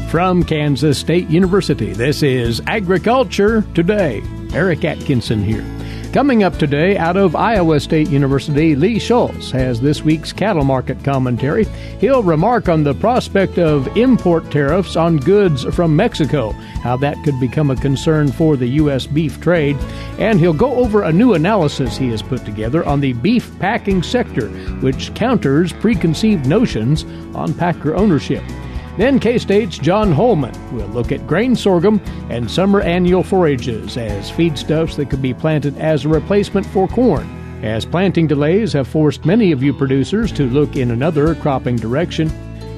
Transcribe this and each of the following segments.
From Kansas State University, this is Agriculture Today. Eric Atkinson here. Coming up today, out of Iowa State University, Lee Schulz has this week's cattle market commentary. He'll remark on the prospect of import tariffs on goods from Mexico, how that could become a concern for the U.S. beef trade, and he'll go over a new analysis he has put together on the beef packing sector, which counters preconceived notions on packer ownership. Then K-State's John Holman will look at grain sorghum and summer annual forages as feedstuffs that could be planted as a replacement for corn, as planting delays have forced many of you producers to look in another cropping direction.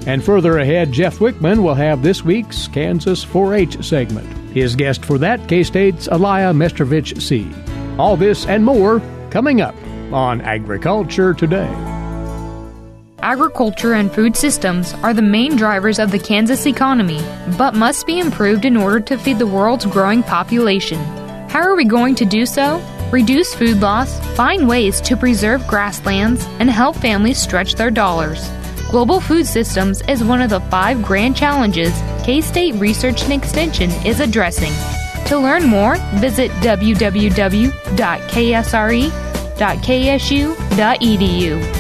And further ahead, Jeff Wickman will have this week's Kansas 4-H segment. His guest for that, K-State's Aliah Mestrovich Seay. All this and more coming up on Agriculture Today. Agriculture and food systems are the main drivers of the Kansas economy, but must be improved in order to feed the world's growing population. How are we going to do so? Reduce food loss, find ways to preserve grasslands, and help families stretch their dollars. Global food systems is one of the 5 grand challenges K-State Research and Extension is addressing. To learn more, visit www.ksre.ksu.edu.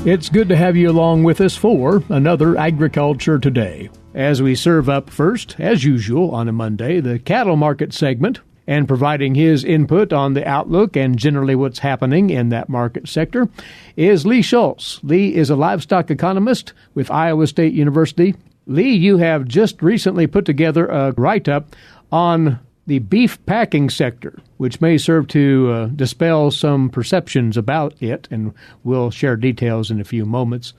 It's good to have you along with us for another Agriculture Today. As we serve up first, as usual on a Monday, the cattle market segment, and providing his input on the outlook and generally what's happening in that market sector, is Lee Schulz. Lee is a livestock economist with Iowa State University. Lee, you have just recently put together a write-up on the beef packing sector, which may serve to dispel some perceptions about it, and we'll share details in a few moments.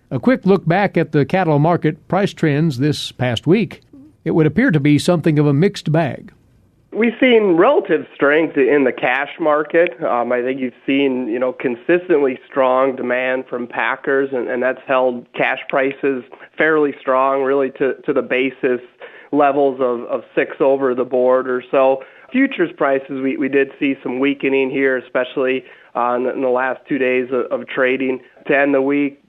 A quick look back at the cattle market price trends this past week. It would appear to be something of a mixed bag. We've seen relative strength in the cash market. I think you've seen, consistently strong demand from packers, and that's held cash prices fairly strong, really to the basis levels of 6 over the board or so. Futures prices, we did see some weakening here, especially in the last 2 days of trading. To end the week,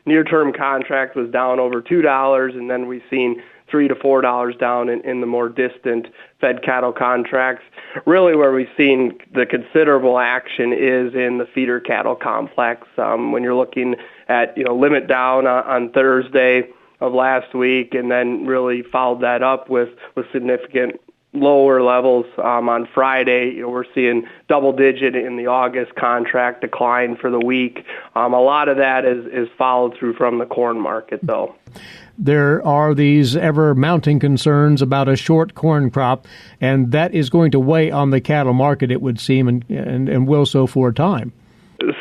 near-term contract was down over $2, and then we've seen $3 to $4 down in the more distant fed cattle contracts. Really where we've seen the considerable action is in the feeder cattle complex. When you're looking at limit down on Thursday of last week, and then really followed that up with significant lower levels on Friday. We're seeing double-digit in the August contract decline for the week. A lot of that is followed through from the corn market, though. There are these ever-mounting concerns about a short corn crop, and that is going to weigh on the cattle market, it would seem, and will so for a time.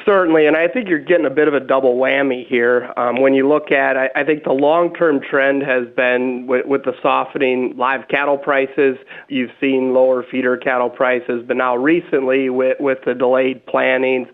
Certainly, and I think you're getting a bit of a double whammy here. When you look at, I think the long-term trend has been with the softening live cattle prices. You've seen lower feeder cattle prices, but now recently with the delayed plantings,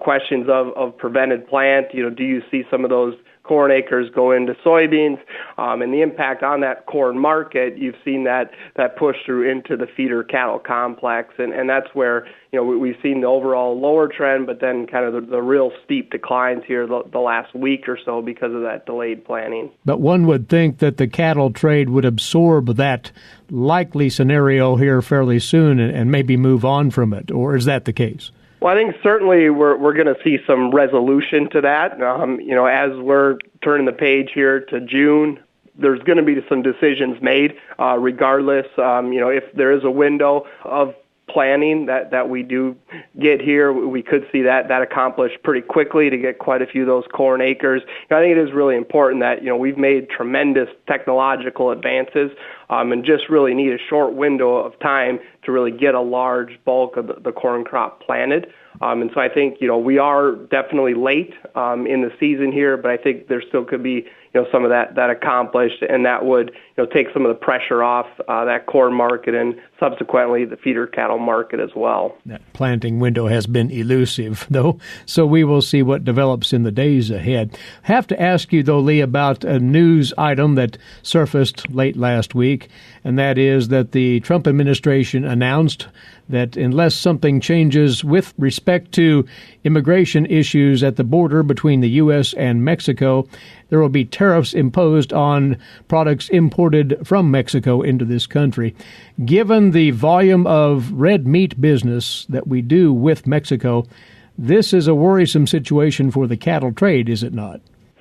questions of prevented plant, do you see some of those corn acres go into soybeans, and the impact on that corn market, you've seen that push through into the feeder cattle complex, and that's where we've seen the overall lower trend, but then kind of the real steep declines here the last week or so because of that delayed planting. But one would think that the cattle trade would absorb that likely scenario here fairly soon and maybe move on from it, or is that the case? Well, I think certainly we're going to see some resolution to that. As we're turning the page here to June, there's going to be some decisions made regardless. If there is a window of planning that we do get here, we could see that accomplished pretty quickly to get quite a few of those corn acres. I think it is really important that we've made tremendous technological advances and just really need a short window of time to really get a large bulk of the corn crop planted. And so I think we are definitely late in the season here, but I think there still could be some of that accomplished, and that would take some of the pressure off that corn market and subsequently the feeder cattle market as well. That planting window has been elusive, though, so we will see what develops in the days ahead. Have to ask you, though, Lee, about a news item that surfaced late last week. week, and that is that the Trump administration announced that unless something changes with respect to immigration issues at the border between the U.S. and Mexico, there will be tariffs imposed on products imported from Mexico into this country. Given the volume of red meat business that we do with Mexico, this is a worrisome situation for the cattle trade, is it not?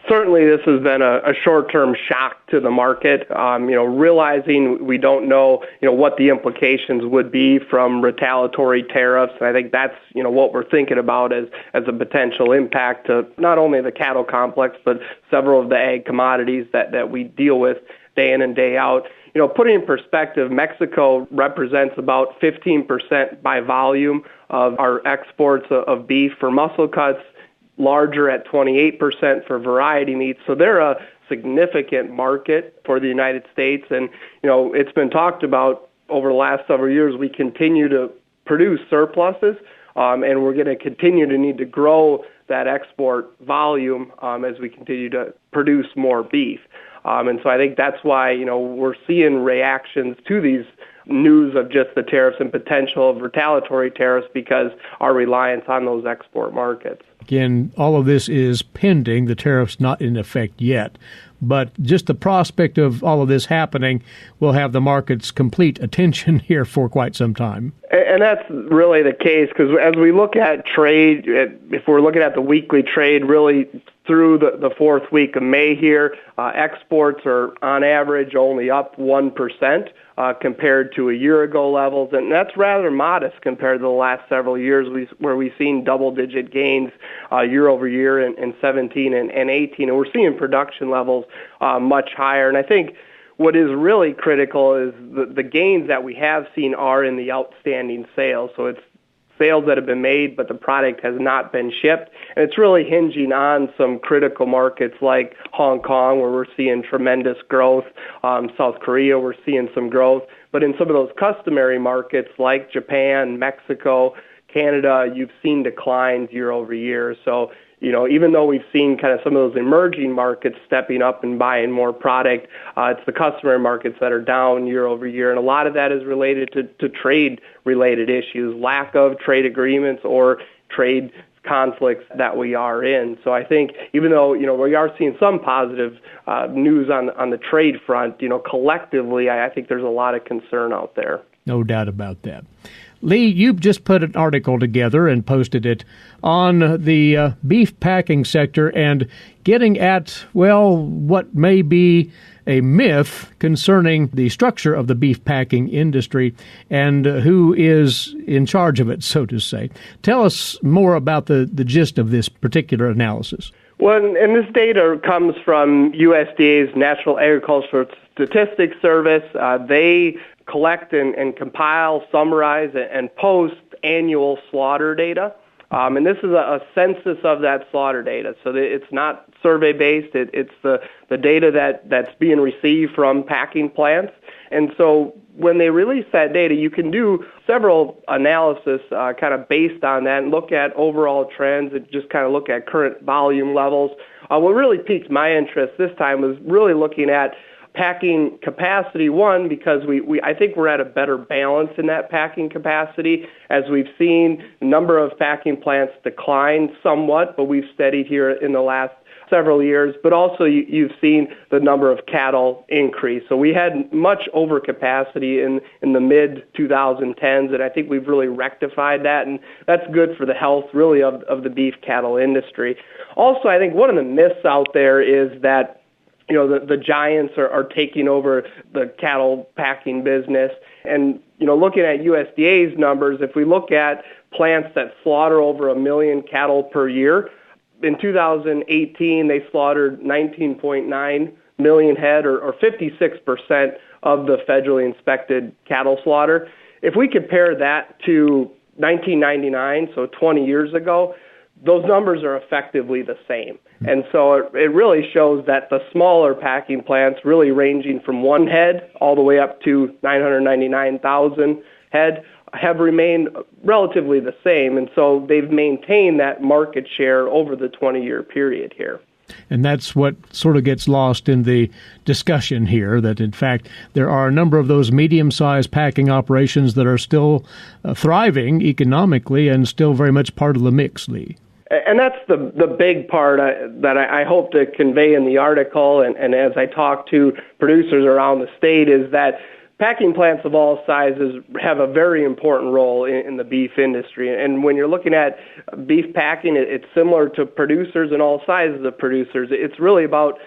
Certainly, this has been a short-term shock to the market. Realizing we don't know, what the implications would be from retaliatory tariffs. And I think that's, what we're thinking about as a potential impact to not only the cattle complex, but several of the ag commodities that we deal with day in and day out. Putting in perspective, Mexico represents about 15% by volume of our exports of beef for muscle cuts, larger at 28% for variety meats. So they're a significant market for the United States. And, it's been talked about over the last several years, we continue to produce surpluses, and we're going to continue to need to grow that export volume as we continue to produce more beef. And so I think that's why, we're seeing reactions to these news of just the tariffs and potential of retaliatory tariffs because our reliance on those export markets. Again, all of this is pending, the tariffs not in effect yet. But just the prospect of all of this happening will have the market's complete attention here for quite some time. And that's really the case because as we look at trade, if we're looking at the weekly trade really through the fourth week of May here, exports are on average only up 1% compared to a year ago levels. And that's rather modest compared to the last several years where we've seen double-digit gains year over year in 17 and 18. And we're seeing production levels much higher. And I think what is really critical is the gains that we have seen are in the outstanding sales. So it's sales that have been made, but the product has not been shipped. And it's really hinging on some critical markets like Hong Kong, where we're seeing tremendous growth. South Korea, we're seeing some growth. But in some of those customary markets like Japan, Mexico, Canada, you've seen declines year over year. So, even though we've seen kind of some of those emerging markets stepping up and buying more product, it's the customary markets that are down year over year. And a lot of that is related to trade-related issues, lack of trade agreements or trade conflicts that we are in. So I think even though, we are seeing some positive news on the trade front, collectively, I think there's a lot of concern out there. No doubt about that. Lee, you've just put an article together and posted it on the beef packing sector and getting at, what may be a myth concerning the structure of the beef packing industry and who is in charge of it, so to say. Tell us more about the gist of this particular analysis. Well, and this data comes from USDA's National Agricultural Statistics Service. They collect and compile, summarize, and post annual slaughter data. And this is a census of that slaughter data. So it's not survey-based. It's the data that's being received from packing plants. And so when they release that data, you can do several analysis kind of based on that and look at overall trends and just kind of look at current volume levels. What really piqued my interest this time was really looking at packing capacity, one, because I think we're at a better balance in that packing capacity. As we've seen, the number of packing plants decline somewhat, but we've steadied here in the last several years. But also you've seen the number of cattle increase. So we had much overcapacity in the mid-2010s, and I think we've really rectified that, and that's good for the health, really, of the beef cattle industry. Also, I think one of the myths out there is that the giants are taking over the cattle packing business. And, looking at USDA's numbers, if we look at plants that slaughter over 1 million cattle per year, in 2018, they slaughtered 19.9 million head, or 56% of the federally inspected cattle slaughter. If we compare that to 1999, so 20 years ago, those numbers are effectively the same. And so it really shows that the smaller packing plants, really ranging from 1 head all the way up to 999,000 head, have remained relatively the same. And so they've maintained that market share over the 20-year period here. And that's what sort of gets lost in the discussion here, that in fact there are a number of those medium-sized packing operations that are still thriving economically and still very much part of the mix, Lee. And that's the big part that I hope to convey in the article, and as I talk to producers around the state, is that packing plants of all sizes have a very important role in the beef industry. And when you're looking at beef packing, it's similar to producers and all sizes of producers. It's really about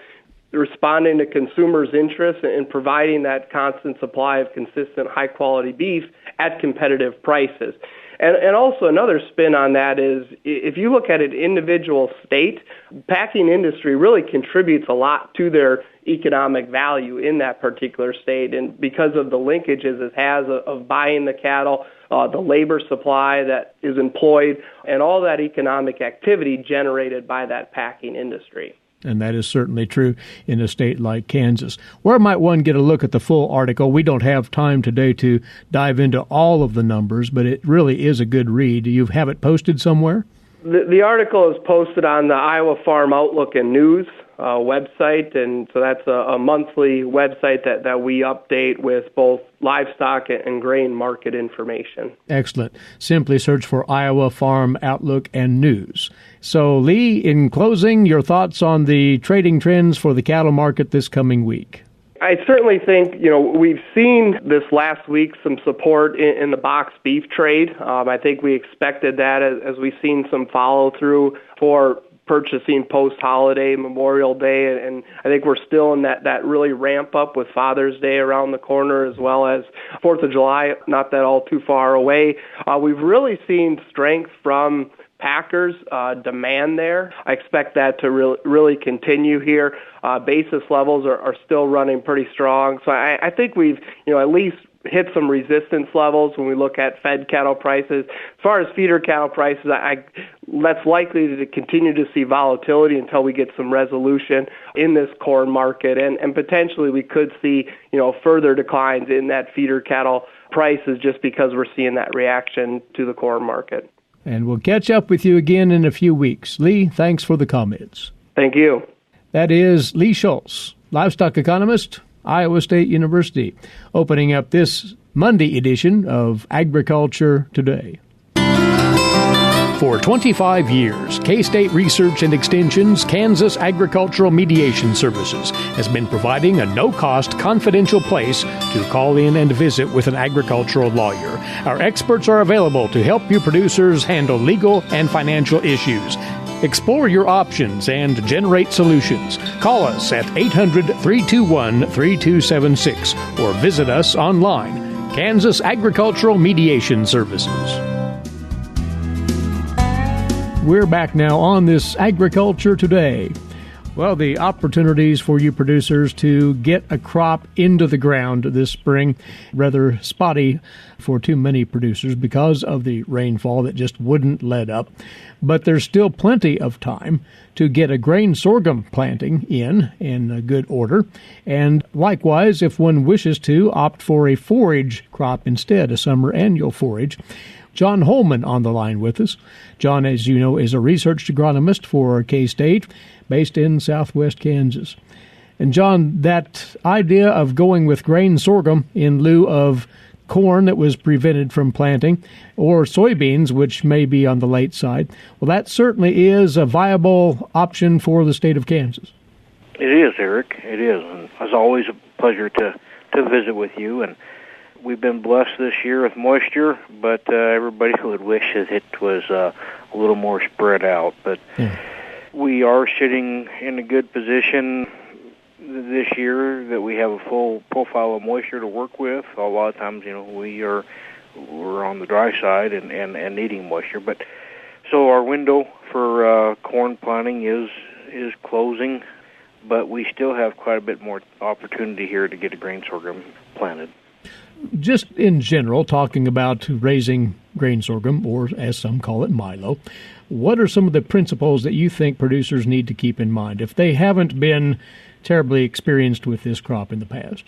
responding to consumers' interests and providing that constant supply of consistent, high-quality beef at competitive prices. And also another spin on that is, if you look at an individual state, packing industry really contributes a lot to their economic value in that particular state. And because of the linkages it has of buying the cattle, the labor supply that is employed, and all that economic activity generated by that packing industry. And that is certainly true in a state like Kansas. Where might one get a look at the full article? We don't have time today to dive into all of the numbers, but it really is a good read. Do you have it posted somewhere? The article is posted on the Iowa Farm Outlook and News website, and so that's a monthly website that we update with both livestock and grain market information. Excellent. Simply search for Iowa Farm Outlook and News. So, Lee, in closing, your thoughts on the trading trends for the cattle market this coming week? I certainly think, we've seen this last week some support in the box beef trade. I think we expected that as we've seen some follow-through for purchasing post-holiday, Memorial Day, and I think we're still in that really ramp up with Father's Day around the corner, as well as 4th of July, not that all too far away. We've really seen strength from packers, demand there. I expect that to really continue here. Basis levels are still running pretty strong. So I think we've, at least hit some resistance levels when we look at fed cattle prices. As far as feeder cattle prices, that's likely to continue to see volatility until we get some resolution in this corn market, and potentially we could see, further declines in that feeder cattle prices just because we're seeing that reaction to the corn market. And we'll catch up with you again in a few weeks. Lee, thanks for the comments. Thank you. That is Lee Schulz, livestock economist, Iowa State University, opening up this Monday edition of Agriculture Today. For 25 years, K-State Research and Extension's Kansas Agricultural Mediation Services has been providing a no-cost, confidential place to call in and visit with an agricultural lawyer. Our experts are available to help you producers handle legal and financial issues. Explore your options and generate solutions. Call us at 800-321-3276 or visit us online. Kansas Agricultural Mediation Services. We're back now on this Agriculture Today. Well, the opportunities for you producers to get a crop into the ground this spring, rather spotty for too many producers because of the rainfall that just wouldn't let up. But there's still plenty of time to get a grain sorghum planting in a good order. And likewise, if one wishes to, opt for a forage crop instead, a summer annual forage. John Holman on the line with us. John, as you know, is a research agronomist for K-State, based in southwest Kansas. And John, that idea of going with grain sorghum in lieu of corn that was prevented from planting, or soybeans, which may be on the late side, well, that certainly is a viable option for the state of Kansas. It is, Eric. It is. And it's always a pleasure to visit with you. And we've been blessed this year with moisture, but everybody would wish that it was a little more spread out. But we are sitting in a good position this year that we have a full profile of moisture to work with. A lot of times, we're on the dry side and needing moisture. But so our window for corn planting is closing, but we still have quite a bit more opportunity here to get a grain sorghum planted. Just in general, talking about raising grain sorghum, or as some call it, milo, what are some of the principles that you think producers need to keep in mind if they haven't been terribly experienced with this crop in the past?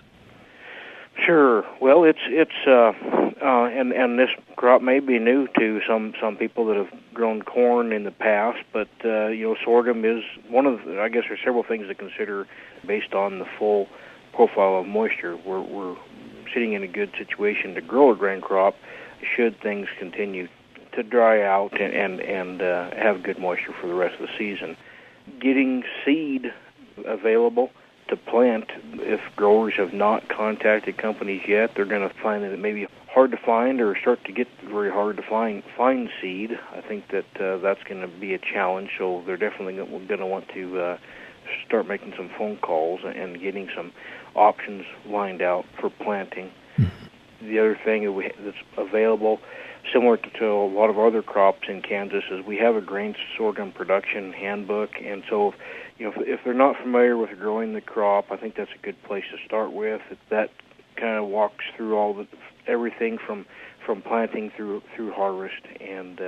Sure. Well, and this crop may be new to some people that have grown corn in the past, but sorghum is one of the, I guess there's several things to consider based on the full profile of moisture. We're sitting in a good situation to grow a grain crop should things continue to dry out and have good moisture for the rest of the season. Getting seed available to plant, if growers have not contacted companies yet, they're going to find that it may be hard to find or start to get very hard to find seed. I think that that's going to be a challenge, so they're definitely going to want to start making some phone calls and getting some options lined out for planting. The other thing that's available, similar to a lot of other crops in Kansas, is we have a grain sorghum production handbook, and so if they're not familiar with growing the crop, I think that's a good place to start with. That kind of walks through everything from planting through harvest, and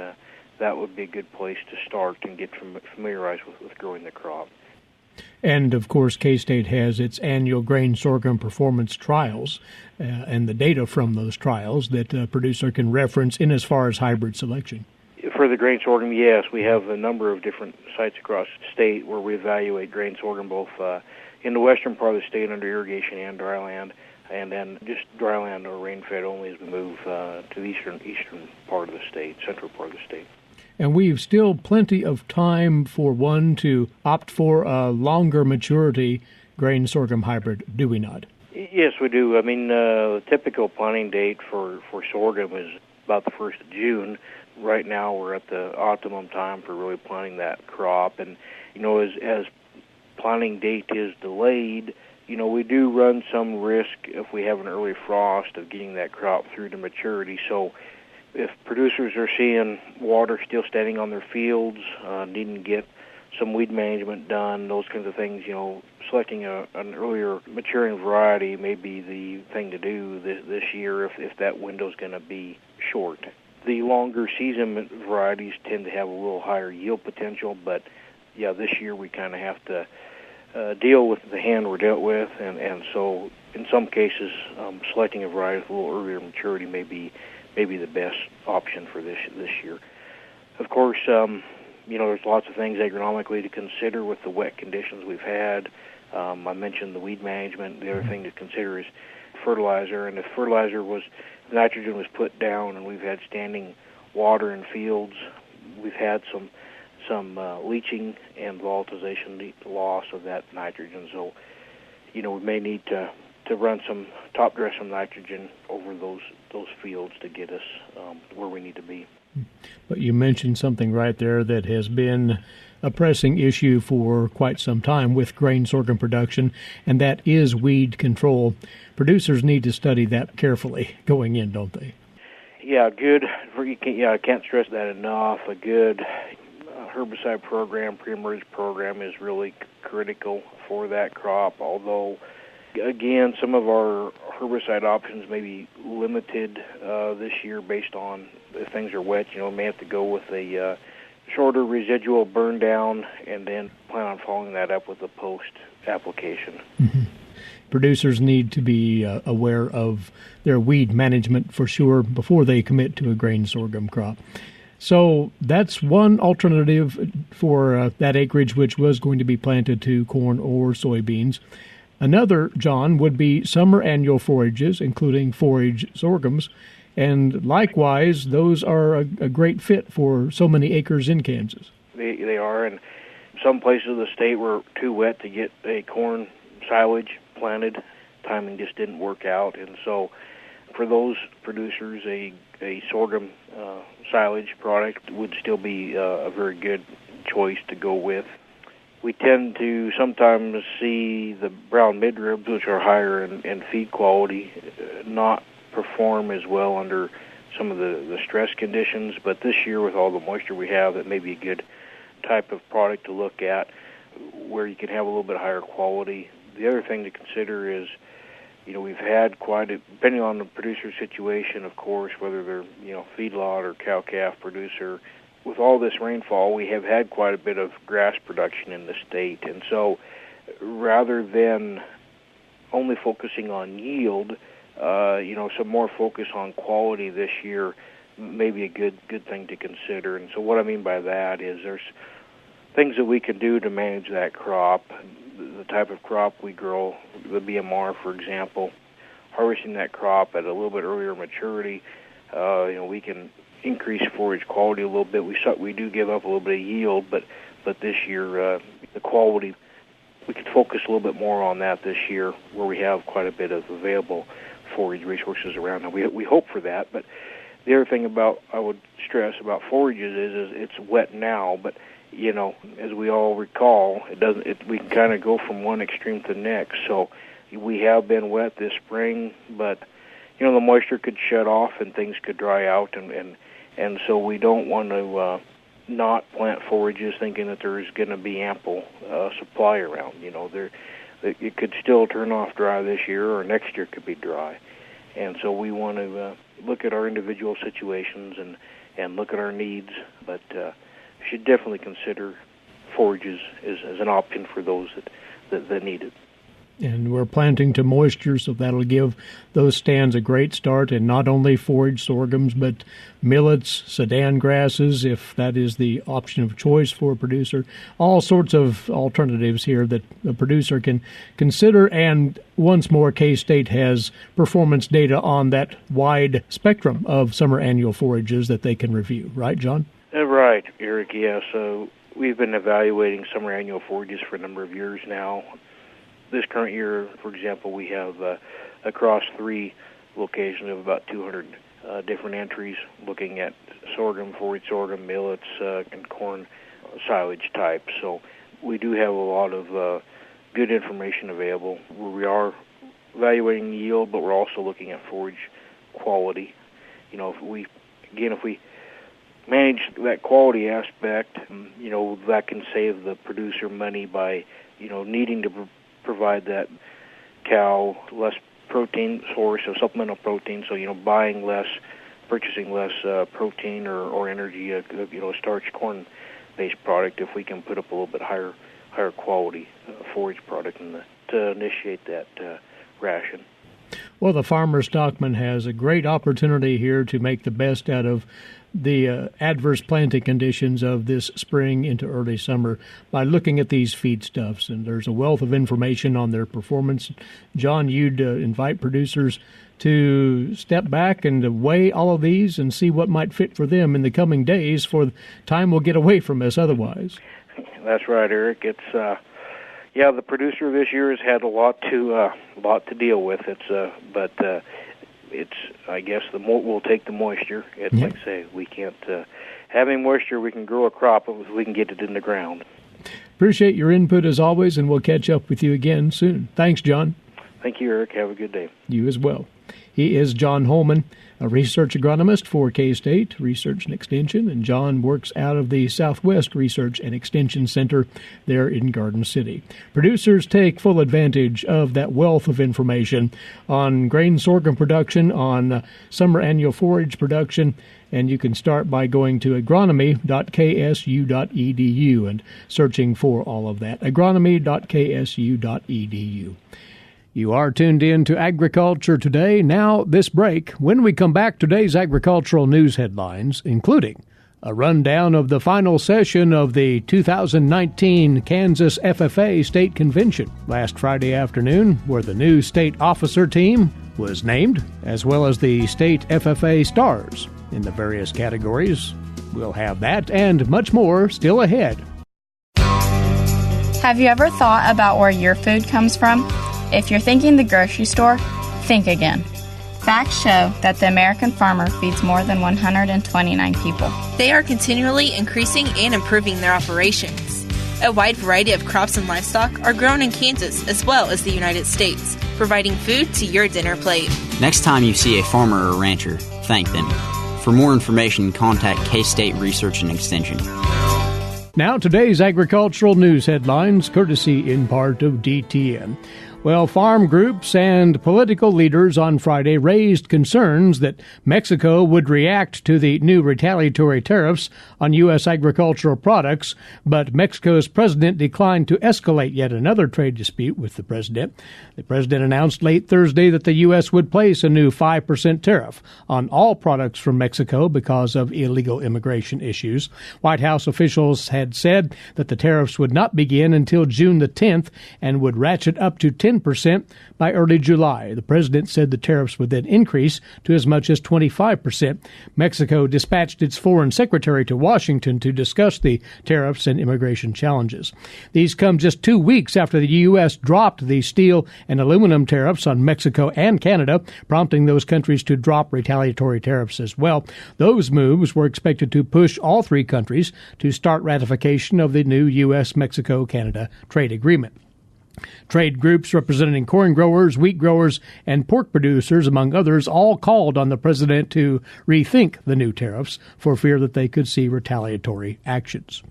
that would be a good place to start and get familiarized with growing the crop. And, of course, K-State has its annual grain sorghum performance trials and the data from those trials that a producer can reference in as far as hybrid selection. For the grain sorghum, yes, we have a number of different sites across the state where we evaluate grain sorghum, both in the western part of the state under irrigation and dryland, and then just dryland or rain-fed only as we move to the eastern part of the state, central part of the state. And we've still plenty of time for one to opt for a longer maturity grain sorghum hybrid, do we not? Yes, we do. I mean, the typical planting date for sorghum is about the 1st of June. Right now we're at the optimum time for really planting that crop. And, as planting date is delayed, we do run some risk if we have an early frost of getting that crop through to maturity. So if producers are seeing water still standing on their fields, needing to get some weed management done, those kinds of things, selecting an earlier maturing variety may be the thing to do this year if that window's going to be short. The longer season varieties tend to have a little higher yield potential, but this year we kind of have to deal with the hand we're dealt with, and so in some cases selecting a variety with a little earlier maturity may be the best option for this year. Of course, there's lots of things agronomically to consider with the wet conditions we've had. I mentioned the weed management. The other thing to consider is fertilizer, and if nitrogen was put down and we've had standing water in fields, we've had some leaching and volatilization loss of that nitrogen. So, we may need to run some top dress some nitrogen over those fields to get us where we need to be. But you mentioned something right there that has been a pressing issue for quite some time with grain sorghum production, and that is weed control. Producers need to study that carefully going in, don't they? Yeah, good. I can't stress that enough. A good herbicide program, pre-emerge program is really critical for that crop, although again, some of our herbicide options may be limited this year based on if things are wet. We may have to go with a shorter residual burn down and then plan on following that up with a post-application. Mm-hmm. Producers need to be aware of their weed management for sure before they commit to a grain sorghum crop. So that's one alternative for that acreage which was going to be planted to corn or soybeans. Another, John, would be summer annual forages, including forage sorghums, and likewise, those are a great fit for so many acres in Kansas. They are, and some places of the state were too wet to get a corn silage planted. Timing just didn't work out, and so for those producers, a sorghum silage product would still be a very good choice to go with. We tend to sometimes see the brown midribs, which are higher in feed quality, not perform as well under some of the stress conditions. But this year, with all the moisture we have, it may be a good type of product to look at where you can have a little bit higher quality. The other thing to consider is, we've had depending on the producer's situation, of course, whether they're, feedlot or cow-calf producer, with all this rainfall, we have had quite a bit of grass production in the state. And so rather than only focusing on yield, some more focus on quality this year may be a good thing to consider. And so what I mean by that is there's things that we can do to manage that crop, the type of crop we grow, the BMR, for example, harvesting that crop at a little bit earlier maturity. We can increase forage quality a little bit. We do give up a little bit of yield, but this year the quality, we could focus a little bit more on that this year, where we have quite a bit of available forage resources around. Now we hope for that, but the other thing I would stress about forages is it's wet now, but as we all recall, we can kind of go from one extreme to the next. So we have been wet this spring, but the moisture could shut off and things could dry out, and so we don't want to not plant forages thinking that there's going to be ample supply around. It could still turn off dry this year, or next year could be dry, and so we want to look at our individual situations and look at our needs, but should definitely consider forages as an option for those that need it. And we're planting to moisture, so that'll give those stands a great start, and not only forage sorghums, but millets, sedan grasses, if that is the option of choice for a producer. All sorts of alternatives here that a producer can consider. And once more, K-State has performance data on that wide spectrum of summer annual forages that they can review. Right, John? Right, Eric, yeah. So we've been evaluating summer annual forages for a number of years now. This current year, for example, we have across 3 locations of about 200 different entries looking at sorghum, forage sorghum, millets, and corn silage types. So we do have a lot of good information available. We are evaluating yield, but we're also looking at forage quality. If we manage that quality aspect, that can save the producer money by, needing to provide that cow less protein source of supplemental protein, so buying less, purchasing less protein or energy, a starch corn based product, if we can put up a little bit higher quality forage product to initiate that ration. Well, the farmer stockman has a great opportunity here to make the best out of the adverse planting conditions of this spring into early summer by looking at these feedstuffs. And there's a wealth of information on their performance. John, you'd invite producers to step back and to weigh all of these and see what might fit for them in the coming days, for time will get away from us otherwise. That's right, Eric. It's the producer this year has had a lot to deal with. It's I guess we'll take the moisture. Like I say, we can't having moisture. We can grow a crop if we can get it in the ground. Appreciate your input as always, and we'll catch up with you again soon. Thanks, John. Thank you, Eric. Have a good day. You as well. He is John Holman, a research agronomist for K-State Research and Extension, and John works out of the Southwest Research and Extension Center there in Garden City. Producers take full advantage of that wealth of information on grain sorghum production, on summer annual forage production, and you can start by going to agronomy.ksu.edu and searching for all of that. agronomy.ksu.edu. You are tuned in to Agriculture Today. Now, this break. When we come back, today's agricultural news headlines, including a rundown of the final session of the 2019 Kansas FFA State Convention last Friday afternoon, where the new state officer team was named, as well as the state FFA stars in the various categories. We'll have that and much more still ahead. Have you ever thought about where your food comes from? If you're thinking the grocery store, think again. Facts show that the American farmer feeds more than 129 people. They are continually increasing and improving their operations. A wide variety of crops and livestock are grown in Kansas as well as the United States, providing food to your dinner plate. Next time you see a farmer or rancher, thank them. For more information, contact K-State Research and Extension. Now, today's agricultural news headlines, courtesy in part of DTN. Well, farm groups and political leaders on Friday raised concerns that Mexico would react to the new retaliatory tariffs on U.S. agricultural products, but Mexico's president declined to escalate yet another trade dispute with the president. The president announced late Thursday that the U.S. would place a new 5% tariff on all products from Mexico because of illegal immigration issues. White House officials had said that the tariffs would not begin until June the 10th and would ratchet up to 10% by early July. The president said the tariffs would then increase to as much as 25%. Mexico dispatched its foreign secretary to Washington to discuss the tariffs and immigration challenges. These come just 2 weeks after the U.S. dropped the steel and aluminum tariffs on Mexico and Canada, prompting those countries to drop retaliatory tariffs as well. Those moves were expected to push all three countries to start ratification of the new U.S.-Mexico-Canada trade agreement. Trade groups representing corn growers, wheat growers, and pork producers, among others, all called on the president to rethink the new tariffs for fear that they could see retaliatory actions.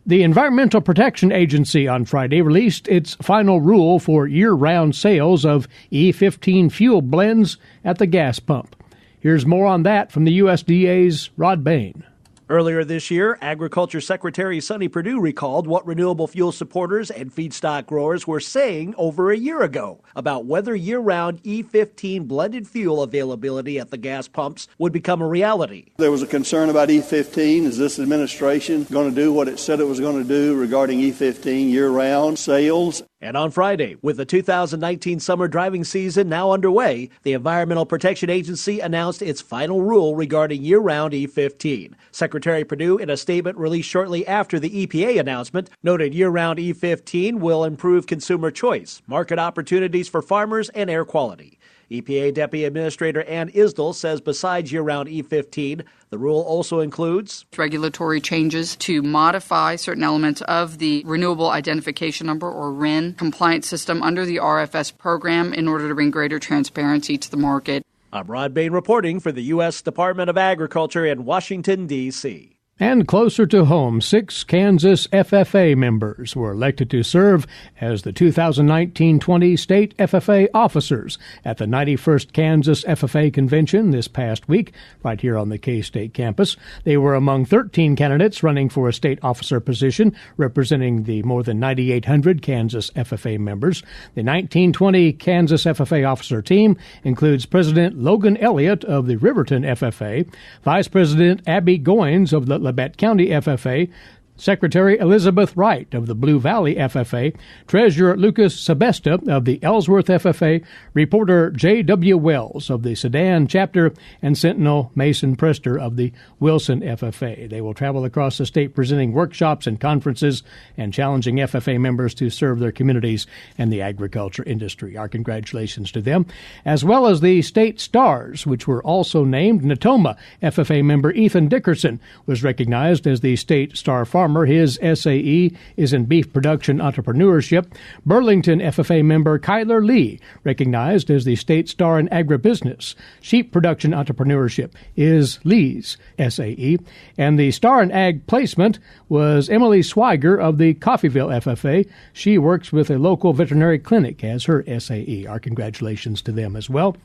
The Environmental Protection Agency on Friday released its final rule for year-round sales of E15 fuel blends at the gas pump. Here's more on that from the USDA's Rod Bain. Earlier this year, Agriculture Secretary Sonny Perdue recalled what renewable fuel supporters and feedstock growers were saying over a year ago about whether year-round E15 blended fuel availability at the gas pumps would become a reality. There was a concern about E15. Is this administration going to do what it said it was going to do regarding E15 year-round sales? And on Friday, with the 2019 summer driving season now underway, the Environmental Protection Agency announced its final rule regarding year-round E15. Secretary Perdue, in a statement released shortly after the EPA announcement, noted year-round E15 will improve consumer choice, market opportunities for farmers, and air quality. EPA Deputy Administrator Ann Isdell says besides year-round E15, the rule also includes regulatory changes to modify certain elements of the Renewable Identification Number, or RIN, compliance system under the RFS program in order to bring greater transparency to the market. I'm Rod Bain reporting for the U.S. Department of Agriculture in Washington, D.C. And closer to home, 6 Kansas FFA members were elected to serve as the 2019-20 state FFA officers at the 91st Kansas FFA Convention this past week, right here on the K-State campus. They were among 13 candidates running for a state officer position, representing the more than 9,800 Kansas FFA members. The 1920 Kansas FFA officer team includes President Logan Elliott of the Riverton FFA, Vice President Abby Goins of the Labette County FFA, Secretary Elizabeth Wright of the Blue Valley FFA, Treasurer Lucas Sebesta of the Ellsworth FFA, Reporter J.W. Wells of the Sedan Chapter, and Sentinel Mason Prester of the Wilson FFA. They will travel across the state presenting workshops and conferences and challenging FFA members to serve their communities and the agriculture industry. Our congratulations to them, as well as the state stars, which were also named. Natoma FFA member Ethan Dickerson was recognized as the state star farmer. His SAE is in beef production entrepreneurship. Burlington FFA member Kyler Lee, recognized as the state star in agribusiness. Sheep production entrepreneurship is Lee's SAE. And the star in ag placement was Emily Swiger of the Coffeyville FFA. She works with a local veterinary clinic as her SAE. Our congratulations to them as well.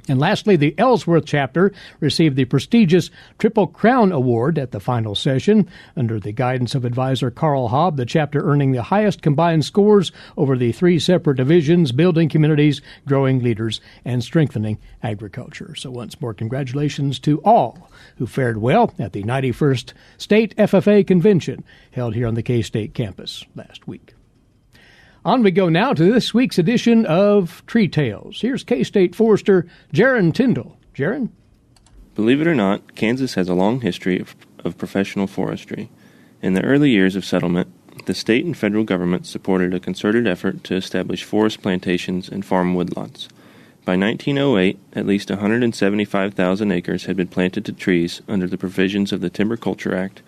And lastly, the Ellsworth chapter received the prestigious Triple Crown Award at the final session. Under the guidance of advisor Carl Hobb, the chapter earning the highest combined scores over the 3 separate divisions: building communities, growing leaders, and strengthening agriculture. So once more, congratulations to all who fared well at the 91st State FFA Convention held here on the K-State campus last week. On we go now to this week's edition of Tree Tales. Here's K-State forester Jaron Tyndall. Jaron? Believe it or not, Kansas has a long history of professional forestry. In the early years of settlement, the state and federal government supported a concerted effort to establish forest plantations and farm woodlots. By 1908, at least 175,000 acres had been planted to trees under the provisions of the Timber Culture Act,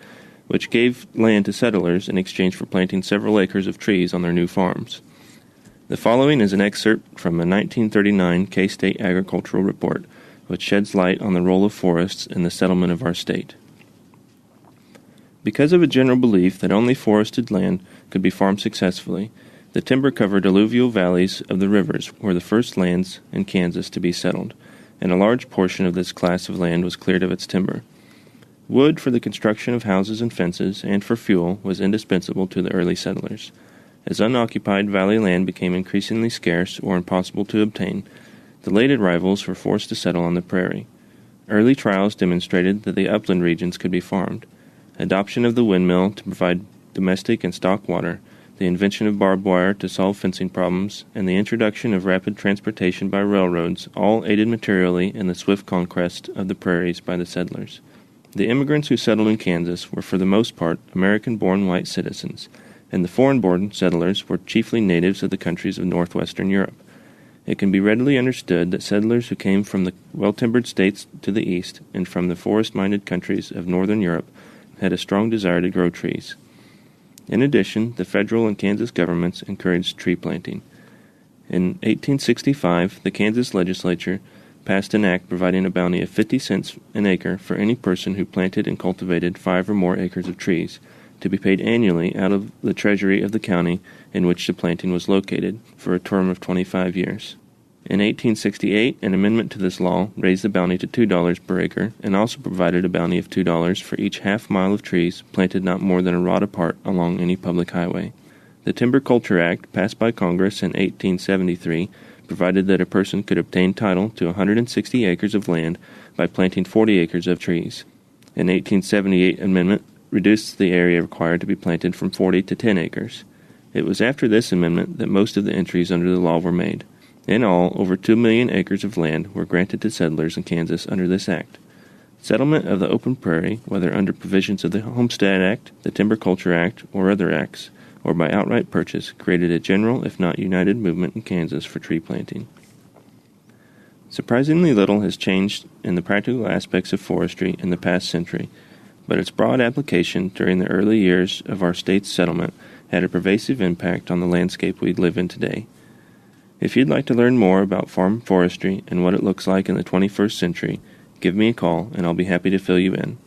which gave land to settlers in exchange for planting several acres of trees on their new farms. The following is an excerpt from a 1939 K-State Agricultural Report, which sheds light on the role of forests in the settlement of our state. Because of a general belief that only forested land could be farmed successfully, The timber covered alluvial valleys of the rivers were the first lands in Kansas to be settled, and a large portion of this class of land was cleared of its timber. Wood for the construction of houses and fences and for fuel was indispensable to the early settlers. As unoccupied valley land became increasingly scarce or impossible to obtain, the late arrivals were forced to settle on the prairie. Early trials demonstrated that the upland regions could be farmed. Adoption of the windmill to provide domestic and stock water, the invention of barbed wire to solve fencing problems, and the introduction of rapid transportation by railroads all aided materially in the swift conquest of the prairies by the settlers. The immigrants who settled in Kansas were for the most part American-born white citizens, and the foreign-born settlers were chiefly natives of the countries of northwestern Europe. It can be readily understood that settlers who came from the well-timbered states to the east and from the forest-minded countries of northern Europe had a strong desire to grow trees. In addition, the federal and Kansas governments encouraged tree planting. In 1865, the Kansas legislature passed an act providing a bounty of 50 cents an acre for any person who planted and cultivated 5 or more acres of trees, to be paid annually out of the treasury of the county in which the planting was located, for a term of 25 years. In 1868, an amendment to this law raised the bounty to $2 per acre and also provided a bounty of $2 for each half-mile of trees planted not more than a rod apart along any public highway. The Timber Culture Act, passed by Congress in 1873, provided that a person could obtain title to 160 acres of land by planting 40 acres of trees. An 1878 amendment reduced the area required to be planted from 40 to 10 acres. It was after this amendment that most of the entries under the law were made. In all, over 2 million acres of land were granted to settlers in Kansas under this act. Settlement of the open prairie, whether under provisions of the Homestead Act, the Timber Culture Act, or other acts, or by outright purchase, created a general, if not united, movement in Kansas for tree planting. Surprisingly little has changed in the practical aspects of forestry in the past century, but its broad application during the early years of our state's settlement had a pervasive impact on the landscape we live in today. If you'd like to learn more about farm forestry and what it looks like in the 21st century, give me a call and I'll be happy to fill you in.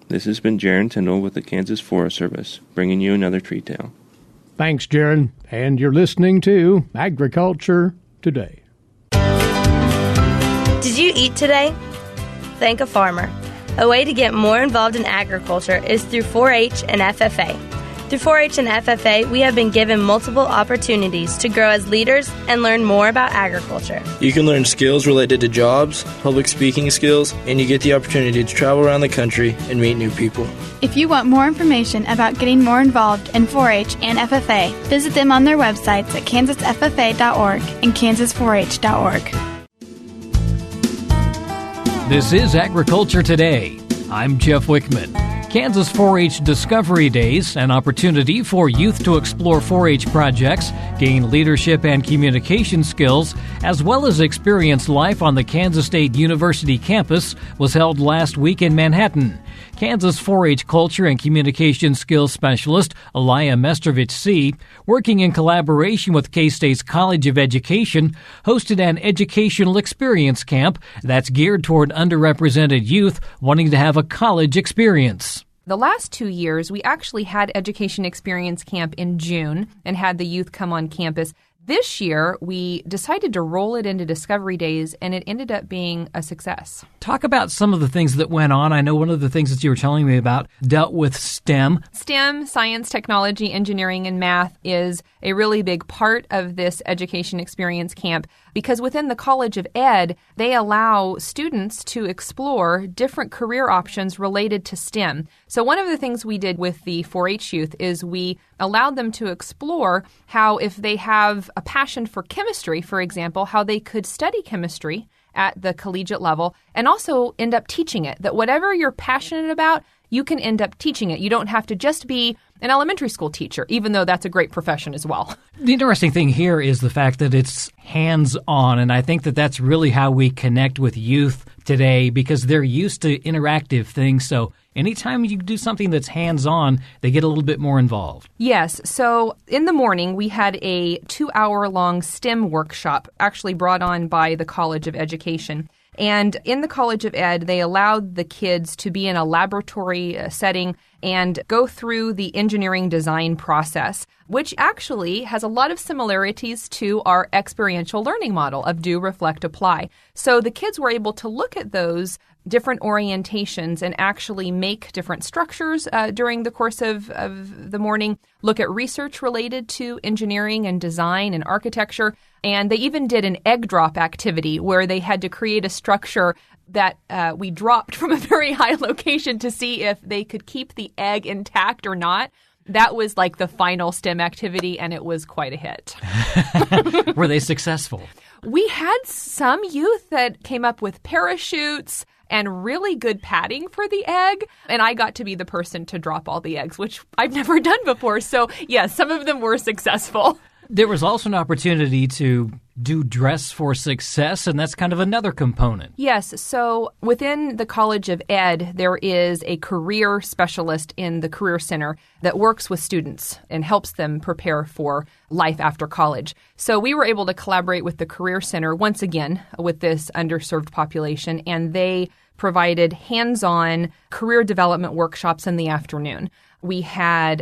This has been Jaron Tyndall with the Kansas Forest Service, bringing you another Tree Tale. Thanks, Jaron. And you're listening to Agriculture Today. Did you eat today? Thank a farmer. A way to get more involved in agriculture is through 4-H and FFA. Through 4-H and FFA, we have been given multiple opportunities to grow as leaders and learn more about agriculture. You can learn skills related to jobs, public speaking skills, and you get the opportunity to travel around the country and meet new people. If you want more information about getting more involved in 4-H and FFA, visit them on their websites at kansasffa.org and kansas4h.org. This is Agriculture Today. I'm Jeff Wickman. Kansas 4-H Discovery Days, an opportunity for youth to explore 4-H projects, gain leadership and communication skills, as well as experience life on the Kansas State University campus, was held last week in Manhattan. Kansas 4-H Culture and Communication Skills Specialist Aliah Mestrovich Seay, working in collaboration with K-State's College of Education, hosted an educational experience camp that's geared toward underrepresented youth wanting to have a college experience. The last 2 years, we actually had Education Experience Camp in June and had the youth come on campus. This year, we decided to roll it into Discovery Days, and it ended up being a success. Talk about some of the things that went on. I know one of the things that you were telling me about dealt with STEM. STEM, science, technology, engineering, and math is a really big part of this Education Experience Camp because within the College of Ed, they allow students to explore different career options related to STEM. So one of the things we did with the 4-H youth is we allowed them to explore how if they have a passion for chemistry, for example, how they could study chemistry at the collegiate level and also end up teaching it. That whatever you're passionate about, you can end up teaching it. You don't have to just be an elementary school teacher, even though that's a great profession as well. The interesting thing here is the fact that it's hands-on, and I think that that's really how we connect with youth today because they're used to interactive things. So anytime you do something that's hands-on, they get a little bit more involved. Yes. So in the morning, we had a 2-hour-long STEM workshop actually brought on by the College of Education. And in the College of Ed, they allowed the kids to be in a laboratory setting and go through the engineering design process, which actually has a lot of similarities to our experiential learning model of do, reflect, apply. So the kids were able to look at those different orientations and actually make different structures during the course of the morning, look at research related to engineering and design and architecture. And they even did an egg drop activity where they had to create a structure that we dropped from a very high location to see if they could keep the egg intact or not. That was like the final STEM activity, and it was quite a hit. Were they successful? We had some youth that came up with parachutes and really good padding for the egg. And I got to be the person to drop all the eggs, which I've never done before. So, yes, some of them were successful. There was also an opportunity to do Dress for Success, and that's kind of another component. Yes. So within the College of Ed, there is a career specialist in the Career Center that works with students and helps them prepare for life after college. So we were able to collaborate with the Career Center once again with this underserved population, and they provided hands-on career development workshops in the afternoon. We had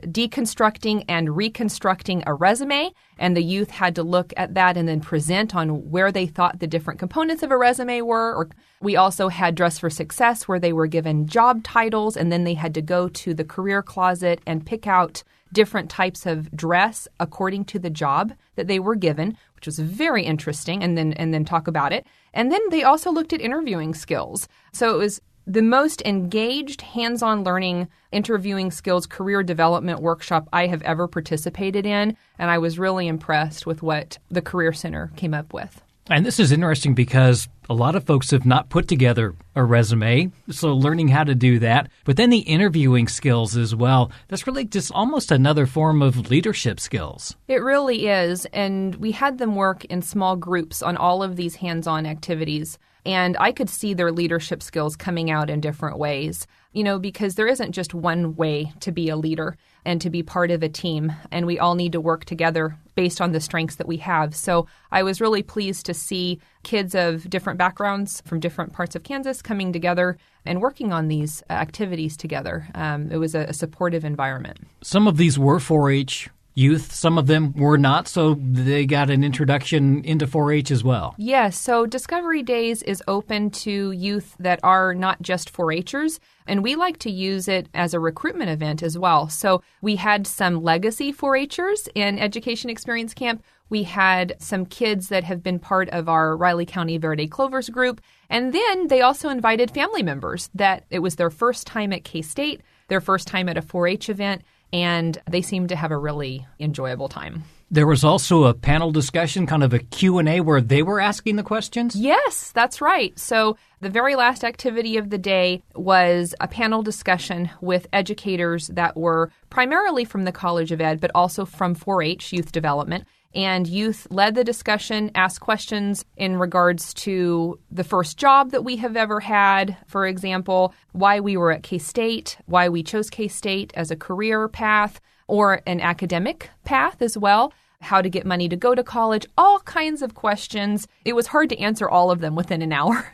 deconstructing and reconstructing a resume, and the youth had to look at that and then present on where they thought the different components of a resume were. Or we also had Dress for Success, where they were given job titles, and then they had to go to the career closet and pick out different types of dress according to the job that they were given, which was very interesting, and then talk about it. And then they also looked at interviewing skills. So it was the most engaged hands-on learning interviewing skills career development workshop I have ever participated in, and I was really impressed with what the Career Center came up with. And this is interesting because a lot of folks have not put together a resume, so learning how to do that. But then the interviewing skills as well, that's really just almost another form of leadership skills. It really is, and we had them work in small groups on all of these hands-on activities. And I could see their leadership skills coming out in different ways, because there isn't just one way to be a leader and to be part of a team. And we all need to work together based on the strengths that we have. So I was really pleased to see kids of different backgrounds from different parts of Kansas coming together and working on these activities together. It was a supportive environment. Some of these were 4-H youth, some of them were not, so they got an introduction into 4-H as well. Yes, so Discovery Days is open to youth that are not just 4-Hers, and we like to use it as a recruitment event as well. So we had some legacy 4-Hers in Education Experience Camp. We had some kids that have been part of our Riley County Verde Clovers group, and then they also invited family members that it was their first time at K-State, their first time at a 4-H event, and they seemed to have a really enjoyable time. There was also a panel discussion, kind of a Q&A where they were asking the questions? Yes, that's right. So the very last activity of the day was a panel discussion with educators that were primarily from the College of Ed, but also from 4-H Youth Development. And youth led the discussion, asked questions in regards to the first job that we have ever had, for example, why we were at K-State, why we chose K-State as a career path or an academic path as well, how to get money to go to college, all kinds of questions. It was hard to answer all of them within an hour.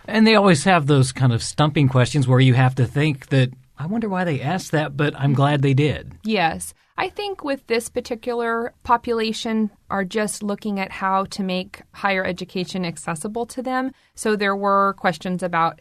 And they always have those kind of stumping questions where you have to think that, I wonder why they asked that, but I'm glad they did. Yes. I think with this particular population are just looking at how to make higher education accessible to them. So there were questions about,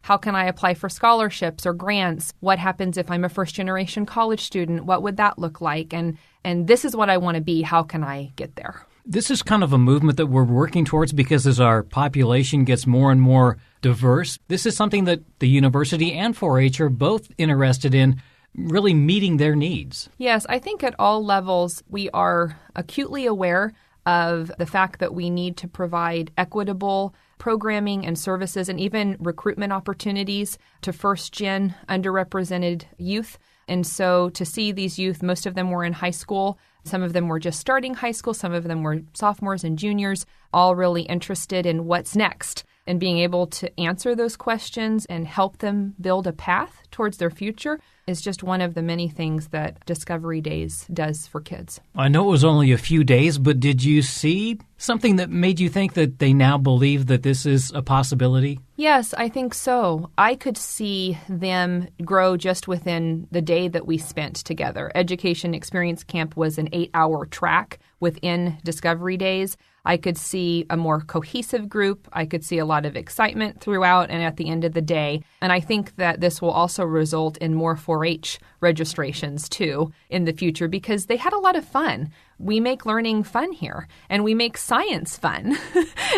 how can I apply for scholarships or grants? What happens if I'm a first-generation college student? What would that look like? And this is what I want to be. How can I get there? This is kind of a movement that we're working towards because as our population gets more and more diverse, this is something that the university and 4-H are both interested in, really meeting their needs. Yes, I think at all levels we are acutely aware of the fact that we need to provide equitable programming and services and even recruitment opportunities to first-gen underrepresented youth. And so to see these youth, most of them were in high school, some of them were just starting high school, some of them were sophomores and juniors, all really interested in what's next. and being able to answer those questions and help them build a path towards their future is just one of the many things that Discovery Days does for kids. I know it was only a few days, but did you see something that made you think that they now believe that this is a possibility? Yes, I think so. I could see them grow just within the day that we spent together. Education Experience Camp was an 8-hour track within Discovery Days. I could see a more cohesive group. I could see a lot of excitement throughout and at the end of the day. And I think that this will also result in more 4-H registrations, too, in the future because they had a lot of fun. We make learning fun here, and we make science fun.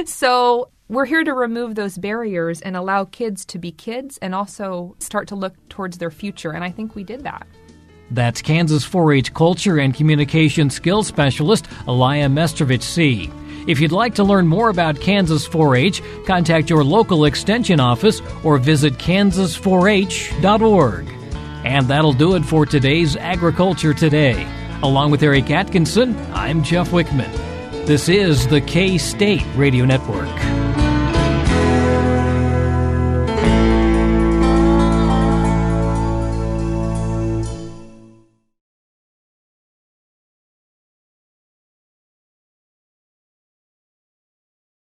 So we're here to remove those barriers and allow kids to be kids and also start to look towards their future. And I think we did that. That's Kansas 4-H Culture and Communication Skills Specialist Aliah Mestrovich Seay. If you'd like to learn more about Kansas 4-H, contact your local extension office or visit kansas4h.org. And that'll do it for today's Agriculture Today. Along with Eric Atkinson, I'm Jeff Wickman. This is the K-State Radio Network.